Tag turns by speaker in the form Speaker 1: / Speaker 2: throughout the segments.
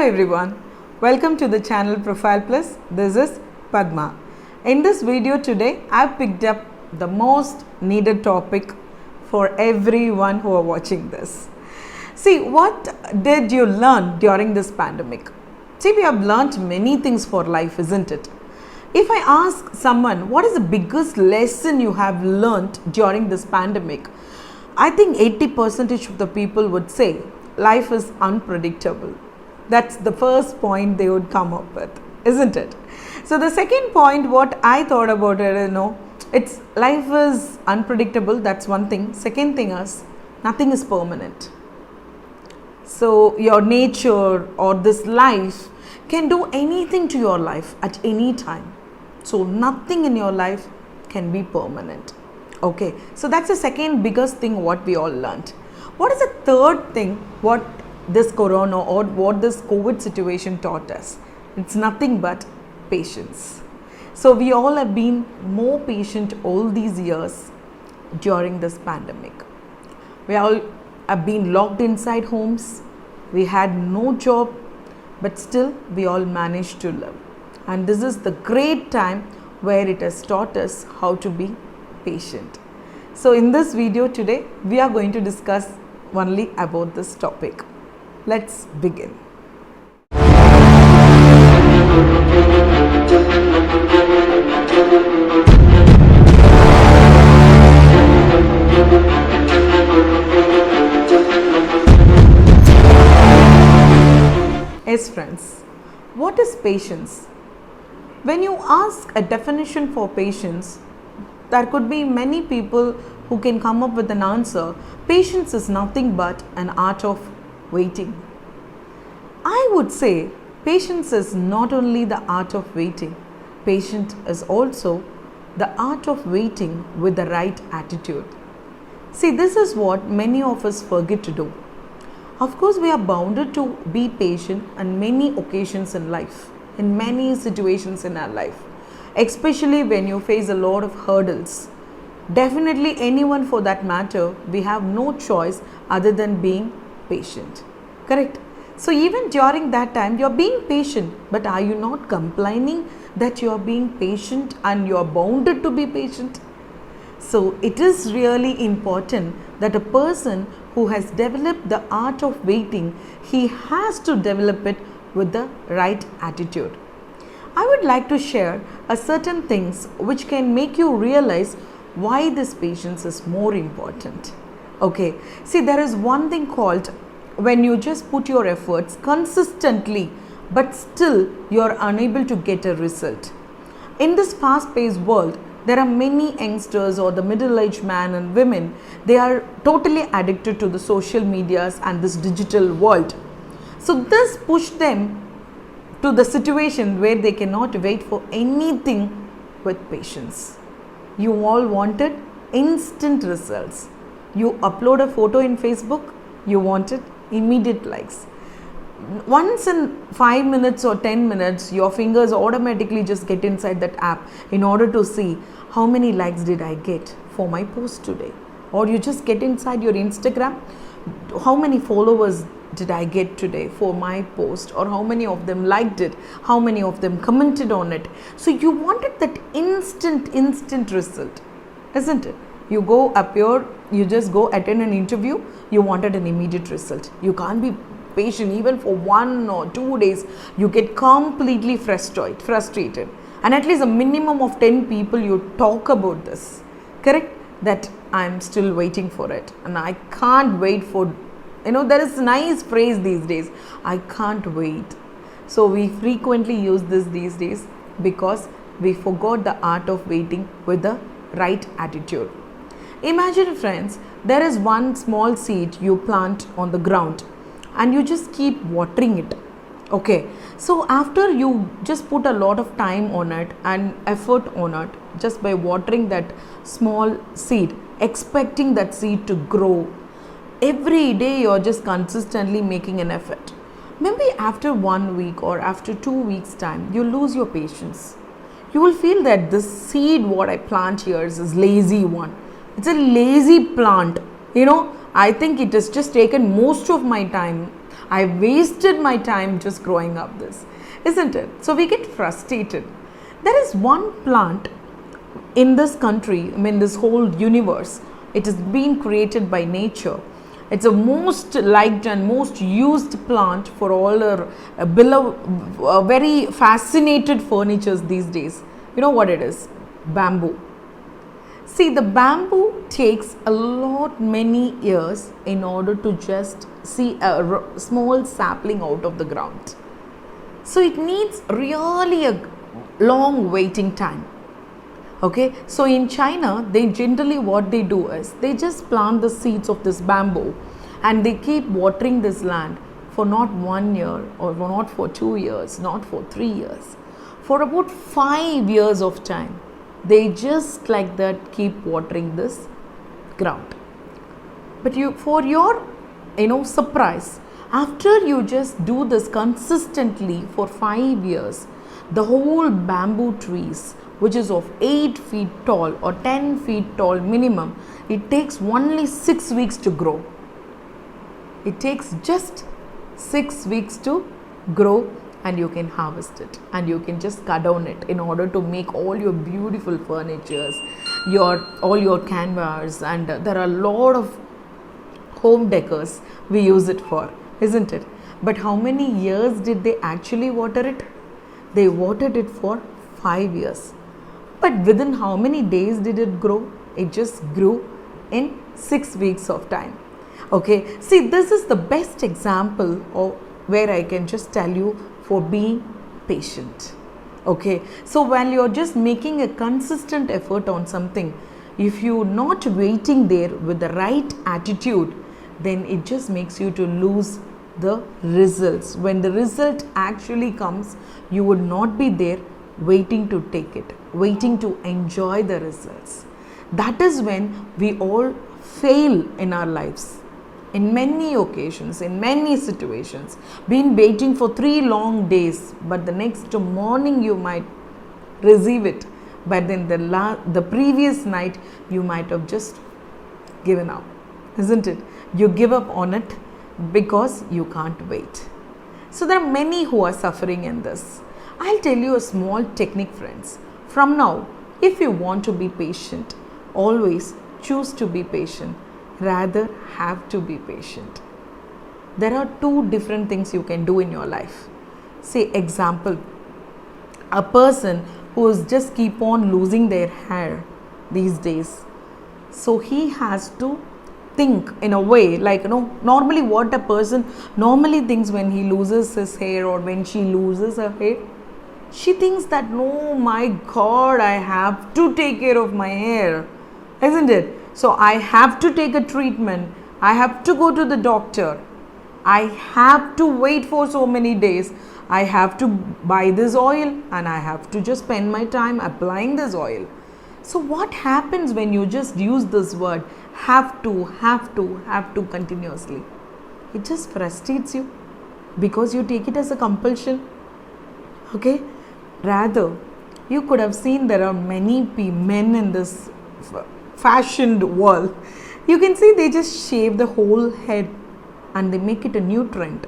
Speaker 1: everyone, welcome to the channel Profile Plus. This is Padma. In this video today, I've picked up the most needed topic for everyone who are watching this. See, what did you learn during this pandemic? See, we have learned many things for life, isn't it? If I ask someone, what is the biggest lesson you have learned during this pandemic? I think 80% of the people would say life is unpredictable. That's the first point they would come up with, isn't it? So the second point, what I thought about it, it's life is unpredictable. That's one thing. Second thing is nothing is permanent. So your nature or this life can do anything to your life at any time. So nothing in your life can be permanent. Okay, so that's the second biggest thing what we all learned. What is the third thing what this corona or what this COVID situation taught us? It's nothing but patience. So we all have been more patient all these years during this pandemic. We all have been locked inside homes. We had no job, but still we all managed to live. And this is the great time where it has taught us how to be patient. So in this video today, we are going to discuss only about this topic. Let's begin. Yes, friends, what is patience? When you ask a definition for patience, there could be many people who can come up with an answer. Patience is nothing but an art of waiting. I would say patience is not only the art of waiting, patience is also the art of waiting with the right attitude. See, this is what many of us forget to do. Of course, we are bounded to be patient on many occasions in life, in many situations in our life, especially when you face a lot of hurdles. Definitely anyone for that matter, we have no choice other than being patient. Correct? So even during that time, you're being patient, but are you not complaining that you're being patient and you're bounded to be patient? So it is really important that a person who has developed the art of waiting, he has to develop it with the right attitude. I would like to share a certain things which can make you realize why this patience is more important. Okay, see, there is one thing called when you just put your efforts consistently, but still you're unable to get a result. In this fast-paced world, there are many youngsters or the middle-aged men and women, they are totally addicted to the social medias and this digital world. So this pushed them to the situation where they cannot wait for anything with patience. You all wanted instant results. You upload a photo in Facebook, you wanted immediate likes. Once in 5 minutes or 10 minutes, your fingers automatically just get inside that app in order to see how many likes did I get for my post today. Or you just get inside your Instagram, how many followers did I get today for my post, or how many of them liked it, how many of them commented on it. So you wanted that instant result, isn't it? You go up you just go attend an interview, you wanted an immediate result. You can't be patient even for 1 or 2 days. You get completely frustrated. And at least a minimum of 10 people you talk about this, correct? That I'm still waiting for it and I can't wait for, there is a nice phrase these days, I can't wait. So we frequently use this these days because we forgot the art of waiting with the right attitude. Imagine, friends, there is one small seed you plant on the ground and you just keep watering it. Okay, so after you just put a lot of time on it and effort on it, just by watering that small seed, expecting that seed to grow, every day you're just consistently making an effort. Maybe after 1 week or after 2 weeks time, you lose your patience. You will feel that this seed what I plant here is lazy one. It's a lazy plant. I think it has just taken most of my time. I wasted my time just growing up this, isn't it? So we get frustrated. There is one plant in this country, I mean, this whole universe, it is being created by nature. It's the most liked and most used plant for all our very fascinated furnitures these days. You know what it is? Bamboo. See, the bamboo takes a lot many years in order to just see a small sapling out of the ground. So it needs really a long waiting time. Okay, so in China, they generally what they do is they just plant the seeds of this bamboo and they keep watering this land for not 1 year or not for 2 years, not for 3 years, for about 5 years of time. They just like that keep watering this ground. But for your surprise, after you just do this consistently for 5 years, the whole bamboo trees, which is of 8 feet tall or 10 feet tall minimum, it takes only 6 weeks to grow. It takes just 6 weeks to grow, and you can harvest it and you can just cut down it in order to make all your beautiful furnitures, all your canvas, and there are a lot of home decors we use it for, isn't it? But how many years did they actually water it? They watered it for 5 years. But within how many days did it grow? It just grew in 6 weeks of time. Okay, see, this is the best example of where I can just tell you for being patient. Okay, so while you're just making a consistent effort on something, if you're not waiting there with the right attitude, then it just makes you to lose the results. When the result actually comes, you would not be there waiting to take it, waiting to enjoy the results. That is when we all fail in our lives. In many occasions, in many situations, been waiting for 3 long days, but the next morning you might receive it, but then the previous night you might have just given up, isn't it? You give up on it because you can't wait. So there are many who are suffering in this. I'll tell you a small technique, friends. From now, if you want to be patient, always choose to be patient. Rather have to be patient. There are 2 different things you can do in your life. Say example, a person who is just keep on losing their hair these days. So he has to think in a way like, normally what a person normally thinks when he loses his hair or when she loses her hair, she thinks that, oh my God, I have to take care of my hair, isn't it? So I have to take a treatment, I have to go to the doctor, I have to wait for so many days, I have to buy this oil and I have to just spend my time applying this oil. So what happens when you just use this word have to continuously? It just frustrates you because you take it as a compulsion. Okay, rather you could have seen there are many men in this fashioned world. You can see they just shave the whole head and they make it a new trend.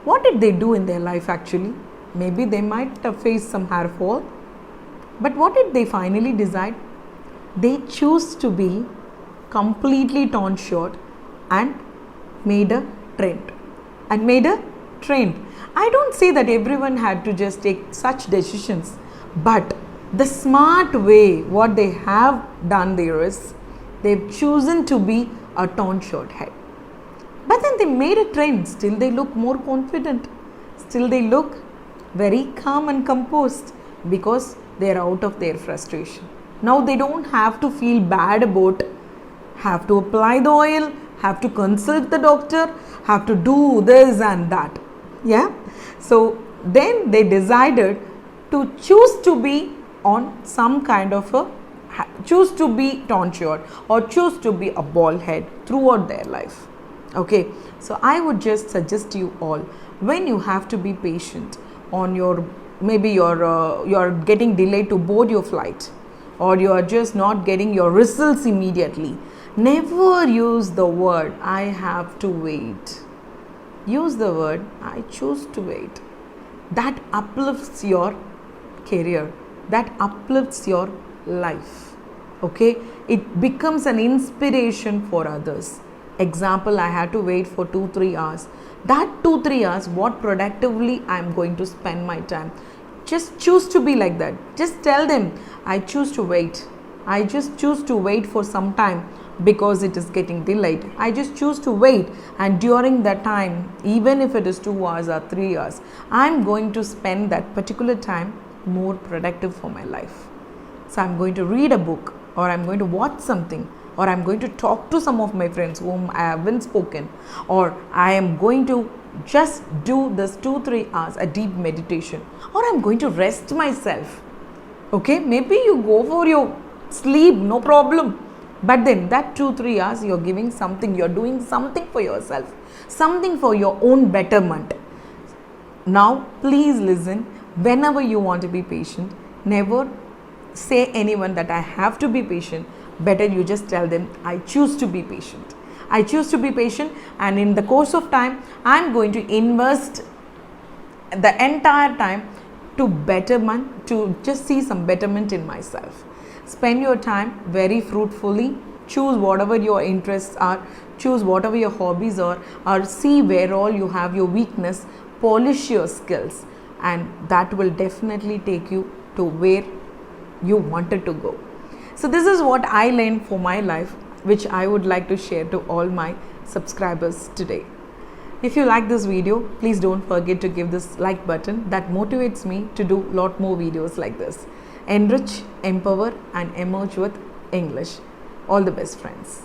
Speaker 1: What did they do in their life actually? Maybe they might have faced some hair fall, but what did they finally decide? They choose to be completely torn short and made a trend. I don't say that everyone had to just take such decisions, but the smart way, what they have done there is, they've chosen to be a torn short head. But then they made a trend, still they look more confident, still they look very calm and composed because they're out of their frustration. Now they don't have to feel bad about, have to apply the oil, have to consult the doctor, have to do this and that. Yeah. So then they decided to choose to be on some kind of choose to be torn short or choose to be a bald head throughout their life. Okay, so I would just suggest you all, when you have to be patient on your, maybe you're getting delayed to board your flight, or you are just not getting your results immediately, never use the word I have to wait. use the word I choose to wait. That uplifts your career, that uplifts your life. Okay, it becomes an inspiration for others. Example, I had to wait for 2-3 hours. That 2-3 hours, what productively I am going to spend my time. Just choose to be like that. Just tell them, I choose to wait. I just choose to wait for some time because it is getting delayed. I just choose to wait, and during that time, even if it is 2 hours or 3 hours, I'm going to spend that particular time more productive for my life. So I'm going to read a book, or I'm going to watch something, or I'm going to talk to some of my friends whom I haven't spoken, or I am going to just do this 2-3 hours a deep meditation, or I'm going to rest myself. Okay, maybe you go for your sleep, no problem, but then that 2-3 hours you're giving something, you're doing something for yourself, something for your own betterment. Now please listen, whenever you want to be patient, never say anyone that I have to be patient. Better you just tell them, I choose to be patient. I choose to be patient, and in the course of time I'm going to invest the entire time to betterment, to just see some betterment in myself. Spend your time very fruitfully. Choose whatever your interests are, choose whatever your hobbies are, or see where all you have your weakness, polish your skills, and that will definitely take you to where you wanted to go. So this is what I learned for my life, which I would like to share to all my subscribers today. If you like this video, please don't forget to give this like button. That motivates me to do lot more videos like this. Enrich, empower, and emerge with English. All the best, friends.